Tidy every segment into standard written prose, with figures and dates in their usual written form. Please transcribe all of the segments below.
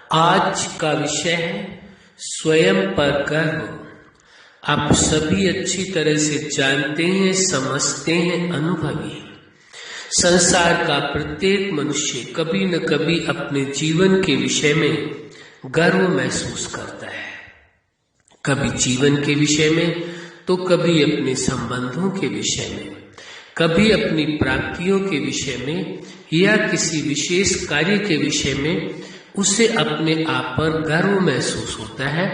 आज का विषय है स्वयं पर गर्व। आप सभी अच्छी तरह से जानते हैं, समझते हैं, अनुभवी हैं। संसार का प्रत्येक मनुष्य कभी न कभी अपने जीवन के विषय में गर्व महसूस करता है। कभी जीवन के विषय में तो कभी अपने संबंधों के विषय में, कभी अपनी प्राप्तियों के विषय में या किसी विशेष कार्य के विषय में उसे अपने आप पर गर्व महसूस होता है,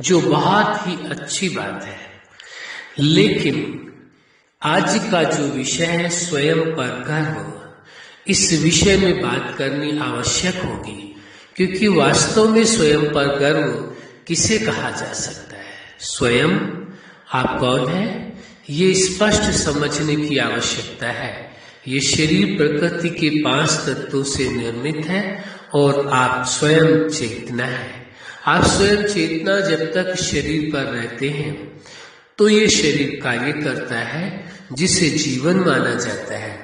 जो बहुत ही अच्छी बात है। लेकिन आज का जो विषय है स्वयं पर गर्व, इस विषय में बात करनी आवश्यक होगी, क्योंकि वास्तव में स्वयं पर गर्व किसे कहा जा सकता है। स्वयं आप कौन है, ये स्पष्ट समझने की आवश्यकता है। ये शरीर प्रकृति के 5 तत्वों से निर्मित है और आप स्वयं चेतना है। आप स्वयं चेतना जब तक शरीर पर रहते हैं तो ये शरीर कार्य करता है, जिसे जीवन माना जाता है।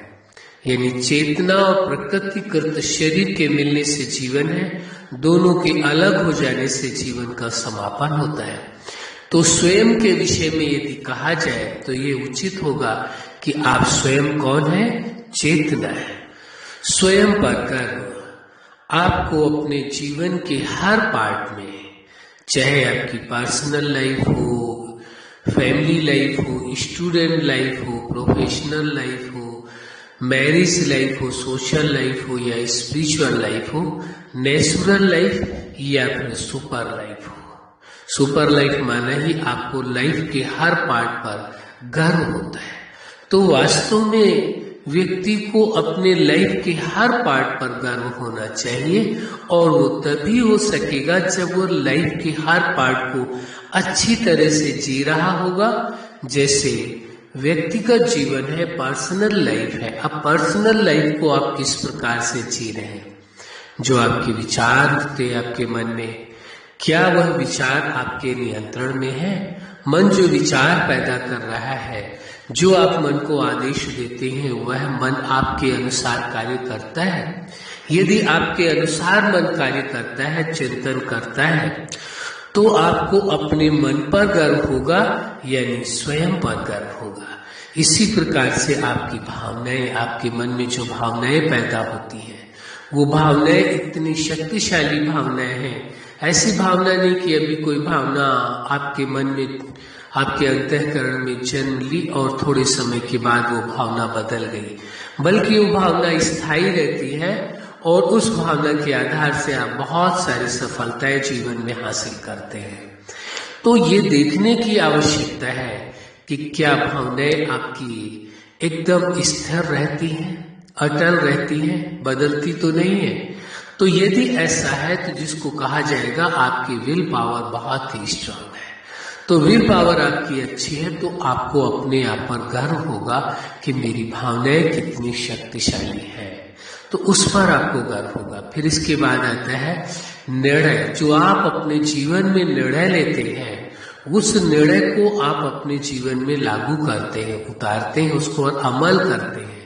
यानी चेतना और प्रकृतिकृत शरीर के मिलने से जीवन है, दोनों के अलग हो जाने से जीवन का समापन होता है। तो स्वयं के विषय में यदि कहा जाए तो ये उचित होगा कि आप स्वयं कौन है, चेतना है। स्वयं पर गर्व आपको अपने जीवन के हर पार्ट में, चाहे आपकी पर्सनल लाइफ हो, फैमिली लाइफ हो, स्टूडेंट लाइफ हो, प्रोफेशनल लाइफ हो, मैरिज लाइफ हो, सोशल लाइफ हो या स्पिरिचुअल लाइफ हो, नेचुरल लाइफ या फिर सुपर लाइफ हो। सुपर लाइफ माना ही आपको लाइफ के हर पार्ट पर गर्व होता है। तो वास्तव में व्यक्ति को अपने लाइफ के हर पार्ट पर गर्व होना चाहिए, और वो तभी हो सकेगा जब वो लाइफ के हर पार्ट को अच्छी तरह से जी रहा होगा। जैसे व्यक्तिगत जीवन है, पर्सनल लाइफ है। अब पर्सनल लाइफ को आप किस प्रकार से जी रहे हैं, जो आपके विचार होते हैं आपके मन में, क्या वह विचार आपके नियंत्रण में है? मन जो विचार पैदा कर रहा है, जो आप मन को आदेश देते हैं, वह मन आपके अनुसार कार्य करता है। यदि आपके अनुसार मन कार्य करता है, चिंतन करता है, तो आपको अपने मन पर गर्व होगा, यानी स्वयं पर गर्व होगा। इसी प्रकार से आपकी भावनाएं, आपके मन में जो भावनाएं पैदा होती हैं, वो भावनाएं इतनी शक्तिशाली भावनाएं हैं। ऐसी भावना नहीं कि अभी कोई भावना आपके मन में, आपके अंतःकरण में जन्म ली और थोड़े समय के बाद वो भावना बदल गई, बल्कि वो भावना स्थायी रहती है और उस भावना के आधार से आप बहुत सारी सफलताएं जीवन में हासिल करते हैं। तो ये देखने की आवश्यकता है कि क्या भावनाएं आपकी एकदम स्थिर रहती हैं, अटल रहती हैं, बदलती तो नहीं है। तो यदि ऐसा है तो जिसको कहा जाएगा आपकी विल पावर बहुत ही स्ट्रांग है। तो विल पावर आपकी अच्छी है तो आपको अपने आप पर गर्व होगा कि मेरी भावनाएं कितनी शक्तिशाली है, तो उस पर आपको गर्व होगा। फिर इसके बाद आता है निर्णय। जो आप अपने जीवन में निर्णय लेते हैं, उस निर्णय को आप अपने जीवन में लागू करते हैं, उतारते हैं, उसको अमल करते हैं,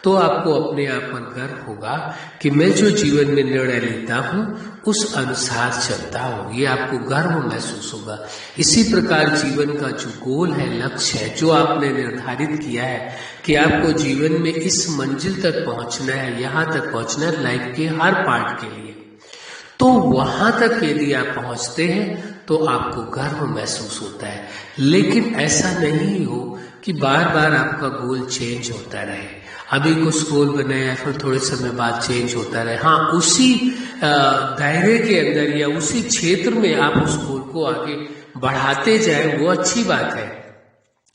तो आपको अपने आप पर गर्व होगा कि मैं जो जीवन में निर्णय लेता हूँ उस अनुसार चलता हूँ। ये आपको गर्व महसूस होगा। इसी प्रकार जीवन का जो गोल है, लक्ष्य है, जो आपने निर्धारित किया है कि आपको जीवन में इस मंजिल तक पहुँचना है, यहाँ तक पहुँचना है लाइफ के हर पार्ट के लिए, तो वहां तक यदि आप पहुँचते हैं तो आपको गर्व महसूस होता है। लेकिन ऐसा नहीं हो कि बार बार आपका गोल चेंज होता रहे। अभी कुछ गोल बनाया, फिर थोड़े समय बाद चेंज होता रहे। हाँ, उसी दायरे के अंदर या उसी क्षेत्र में आप उस गोल को आगे बढ़ाते जाए, वो अच्छी बात है,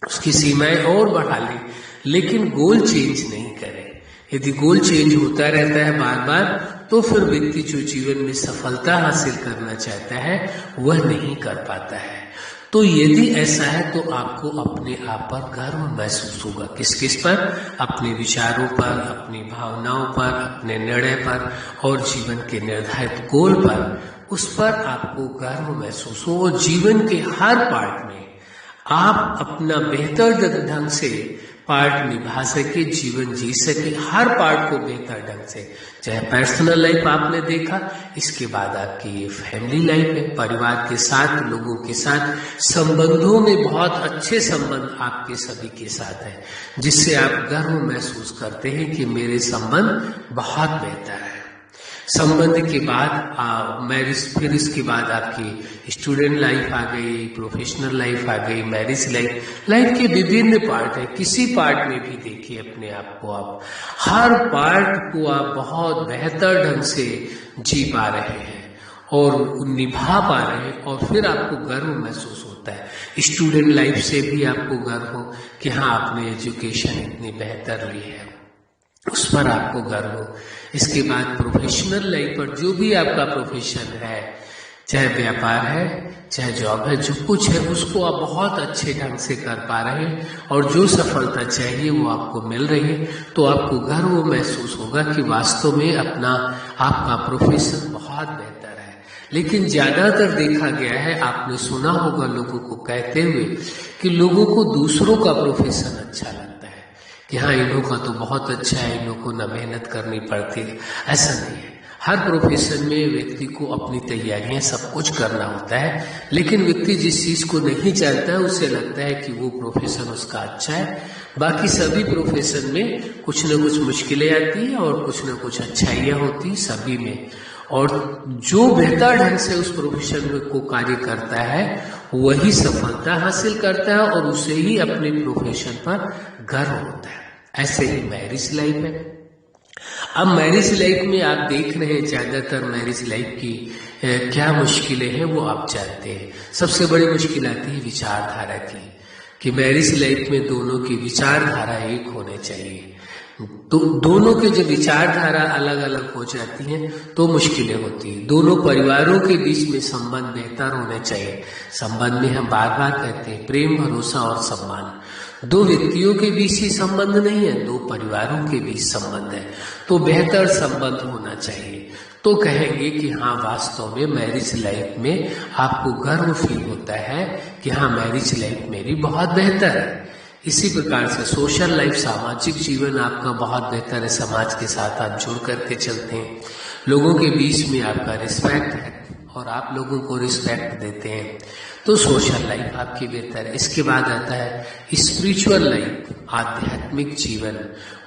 उसकी सीमाएं और बढ़ा लें, लेकिन गोल चेंज नहीं करें। यदि गोल चेंज होता रहता है बार बार, तो फिर व्यक्ति जो जीवन में सफलता हासिल करना चाहता है वह नहीं कर पाता है। तो यदि ऐसा है तो आपको अपने आप पर गर्व महसूस होगा। किस किस पर? अपने विचारों पर, अपनी भावनाओं पर, अपने निर्णय पर और जीवन के निर्धारित गोल पर, उस पर आपको गर्व महसूस हो। और जीवन के हर पार्ट में आप अपना बेहतर ढंग से पार्ट निभा सके, जीवन जी सके, हर पार्ट को बेहतर ढंग से। चाहे पर्सनल लाइफ आपने देखा, इसके बाद आपकी फैमिली लाइफ है, परिवार के साथ, लोगों के साथ संबंधों में बहुत अच्छे संबंध आपके सभी के साथ है, जिससे आप गर्व महसूस करते हैं कि मेरे संबंध बहुत बेहतर है। संबंध के बाद मैरिज, फिर इसके बाद आपकी स्टूडेंट लाइफ आ गई, प्रोफेशनल लाइफ आ गई, मैरिज लाइफ के विभिन्न पार्ट है। किसी पार्ट में भी देखिए अपने आप को, आप हर पार्ट को आप बहुत बेहतर ढंग से जी पा रहे हैं और निभा पा रहे हैं, और फिर आपको गर्व महसूस होता है। स्टूडेंट लाइफ से भी आपको गर्व हो कि हाँ, आपने एजुकेशन इतनी बेहतर ली है, उस पर आपको गर्व हो। इसके बाद प्रोफेशनल लाइफ पर, जो भी आपका प्रोफेशन है, चाहे व्यापार है, चाहे जॉब है, जो कुछ है उसको आप बहुत अच्छे ढंग से कर पा रहे हैं और जो सफलता चाहिए वो आपको मिल रही है, तो आपको गर्व महसूस होगा कि वास्तव में आपका प्रोफेशन बहुत बेहतर है। लेकिन ज्यादातर देखा गया है, आपने सुना होगा लोगों को कहते हुए कि लोगों को दूसरों का प्रोफेशन अच्छा लगता है कि हाँ, इन लोगों का तो बहुत अच्छा है, इन लोगों को ना मेहनत करनी पड़ती है। ऐसा नहीं है। हर प्रोफेशन में व्यक्ति को अपनी तैयारियां सब कुछ करना होता है, लेकिन व्यक्ति जिस चीज को नहीं चाहता है उसे लगता है कि वो प्रोफेशन उसका अच्छा है। बाकी सभी प्रोफेशन में कुछ न कुछ मुश्किलें आती है और कुछ न कुछ अच्छाइयाँ होती सभी में, और जो बेहतर ढंग से उस प्रोफेशन को कार्य करता है वही सफलता हासिल करता है और उसे ही अपने प्रोफेशन पर गर्व होता है। ऐसे ही मैरिज लाइफ है। अब मैरिज लाइफ में आप देख रहे हैं ज्यादातर मैरिज लाइफ की क्या मुश्किलें हैं वो आप जानते हैं। सबसे बड़ी मुश्किल आती है विचारधारा की, कि मैरिज लाइफ में दोनों की विचारधारा एक होने चाहिए। तो दोनों के जो विचारधारा अलग अलग हो जाती हैं तो मुश्किलें होती हैं। दोनों परिवारों के बीच में संबंध बेहतर होने चाहिए। संबंध में हम बार बार कहते हैं प्रेम, भरोसा और सम्मान। दो व्यक्तियों के बीच ही संबंध नहीं है, दो परिवारों के बीच संबंध है, तो बेहतर संबंध होना चाहिए। तो कहेंगे कि हाँ, वास्तव में मैरिज लाइफ में आपको गर्व फील होता है कि हाँ, मैरिज लाइफ मेरी बहुत बेहतर है। इसी प्रकार से सोशल लाइफ, सामाजिक जीवन आपका बहुत बेहतर है। समाज के साथ आप जुड़ करके चलते हैं, लोगों के बीच में आपका रिस्पेक्ट है और आप लोगों को रिस्पेक्ट देते हैं, तो सोशल लाइफ आपकी बेहतर है। इसके बाद आता है स्पिरिचुअल लाइफ, आध्यात्मिक जीवन।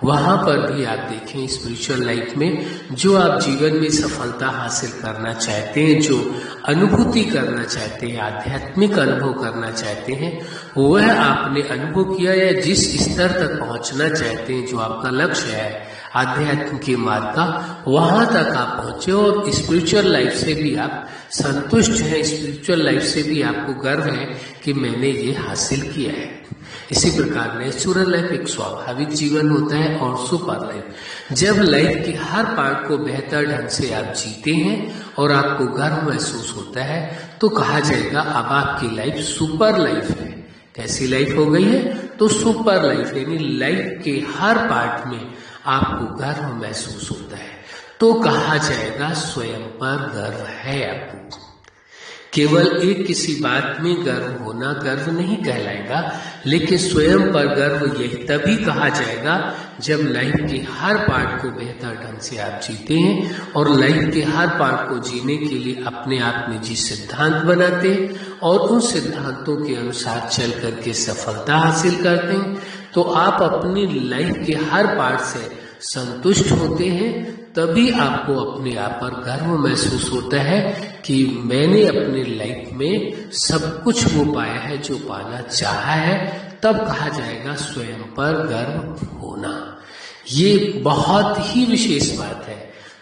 वहां पर भी आप देखें स्पिरिचुअल लाइफ में जो आप जीवन में सफलता हासिल करना चाहते हैं, जो अनुभूति करना चाहते हैं, आध्यात्मिक अनुभव करना चाहते हैं, वह आपने अनुभव किया या जिस स्तर तक पहुंचना चाहते हैं, जो आपका लक्ष्य है आध्यात्म के मार्ग का, वहां तक आप पहुंचे और स्पिरिचुअल लाइफ से भी आप संतुष्ट हैं। स्पिरिचुअल लाइफ से भी आपको गर्व है कि मैंने ये हासिल किया है। इसी प्रकार नेचुरल लाइफ एक स्वाभाविक जीवन होता है, और सुपर लाइफ जब लाइफ के हर पार्ट को बेहतर ढंग से आप जीते हैं और आपको गर्व महसूस होता है, तो कहा जाएगा अब आपकी लाइफ सुपर लाइफ है। कैसी लाइफ हो गई है? तो सुपर लाइफ, यानी लाइफ के हर पार्ट में आपको गर्व महसूस होता है, तो कहा जाएगा स्वयं पर गर्व है आपको। केवल एक किसी बात में गर्व होना गर्व नहीं कहलाएगा, लेकिन स्वयं पर गर्व यही तभी कहा जाएगा जब लाइफ के हर पार्ट को बेहतर ढंग से आप जीते हैं और लाइफ के हर पार्ट को जीने के लिए अपने आप में जी सिद्धांत बनाते हैं और उन सिद्धांतों के अनुसार चल करके सफलता हासिल करते हैं, तो आप अपनी लाइफ के हर पार्ट से संतुष्ट होते हैं। तभी आपको अपने आप पर गर्व महसूस होता है कि मैंने अपने लाइफ में सब कुछ वो पाया है जो पाना चाहा है। तब कहा जाएगा स्वयं पर गर्व होना। ये बहुत ही विशेष बात है।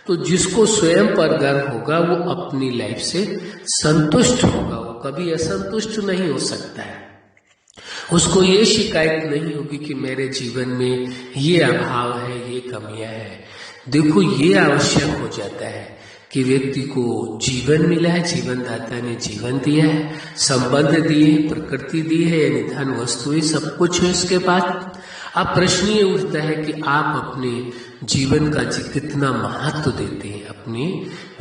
तो जिसको स्वयं पर गर्व होगा वो अपनी लाइफ से संतुष्ट होगा, वो कभी असंतुष्ट नहीं हो सकता है। उसको ये शिकायत नहीं होगी कि मेरे जीवन में ये अभाव है, ये कमियां हैं। देखो, ये आवश्यक हो जाता है कि व्यक्ति को जीवन मिला है, जीवन दाता ने जीवन दिया है, संबंध दिए, प्रकृति दी है, यानी धन वस्तुएं सब कुछ है इसके पास। अब प्रश्न ये उठता है कि आप अपने जीवन का कितना महत्व देते हैं, अपने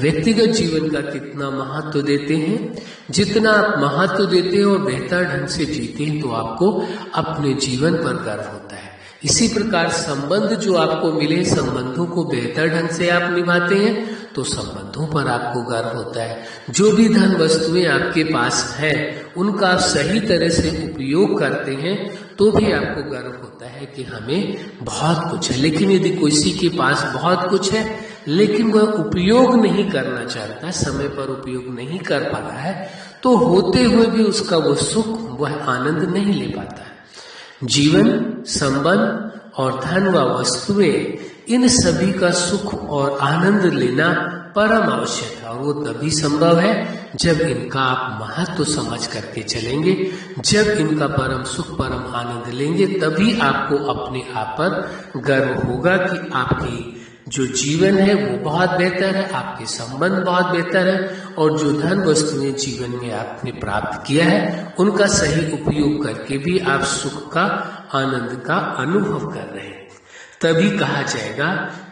व्यक्तिगत जीवन का कितना महत्व देते हैं। जितना आप महत्व देते हैं और बेहतर ढंग से जीते हैं तो आपको अपने जीवन पर गर्व होता है। इसी प्रकार संबंध जो आपको मिले, संबंधों को बेहतर ढंग से आप निभाते हैं तो संबंधों पर आपको गर्व होता है। जो भी धन वस्तुएं आपके पास है उनका आप सही तरह से उपयोग करते हैं तो भी आपको गर्व होता है कि हमें बहुत कुछ है। लेकिन यदि किसी के पास बहुत कुछ है लेकिन वह उपयोग नहीं करना चाहता, समय पर उपयोग नहीं कर पा रहा है, तो होते हुए भी उसका वो सुख, वह आनंद नहीं ले पाता है। जीवन, संबंध और धन व वस्तुएं, इन सभी का सुख और आनंद लेना परम आवश्यक है और वो तभी संभव है जब इनका आप महत्व समझ करके चलेंगे। जब इनका परम सुख, परम आनंद लेंगे तभी आपको अपने आप पर गर्व होगा कि आपकी जो जीवन है वो बहुत बेहतर है, आपके संबंध बहुत बेहतर है और जो धन वस्तुएं जीवन में आपने प्राप्त किया है उनका सही उपयोग करके भी आप सुख का, आनंद का अनुभव कर रहे हैं। तभी कहा जाएगा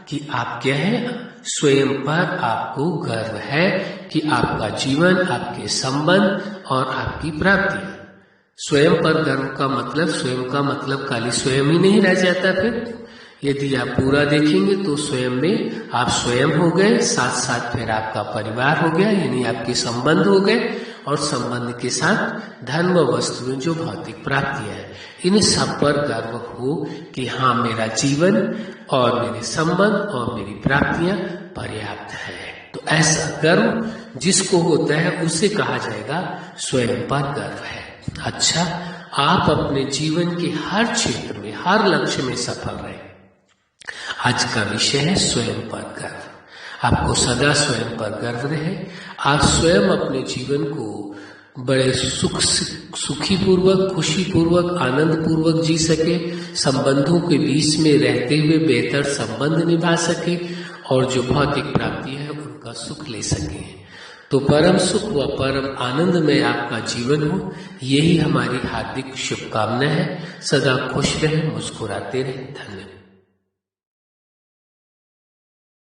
कि आप क्या है, स्वयं पर आपको गर्व है कि आपका जीवन, आपके संबंध और आपकी प्राप्ति। स्वयं पर गर्व का मतलब, स्वयं का मतलब खाली स्वयं ही नहीं रह जाता। फिर यदि आप पूरा देखेंगे तो स्वयं में आप स्वयं हो गए, साथ साथ फिर आपका परिवार हो गया, यानी आपके संबंध हो गए और संबंध के साथ धन व वस्तुएं जो भौतिक प्राप्तियां हैं, इन सब पर गर्व हो कि हाँ, मेरा जीवन और मेरे संबंध और मेरी प्राप्तियां पर्याप्त है। तो ऐसा गर्व जिसको होता है उसे कहा जाएगा स्वयं पर गर्व है। अच्छा, आप अपने जीवन के हर क्षेत्र में, हर लक्ष्य में सफल रहे। आज का विषय है स्वयं पर गर्व। आपको सदा स्वयं पर गर्व रहे। आप स्वयं अपने जीवन को बड़े सुखी पूर्वक, खुशी पूर्वक, आनंद पूर्वक जी सके, संबंधों के बीच में रहते हुए बेहतर संबंध निभा सके और जो भौतिक प्राप्ति है उनका सुख ले सके। तो परम सुख व परम आनंद में आपका जीवन हो, यही हमारी हार्दिक शुभकामना है। सदा खुश रहें, मुस्कुराते रहें। धन्यवाद।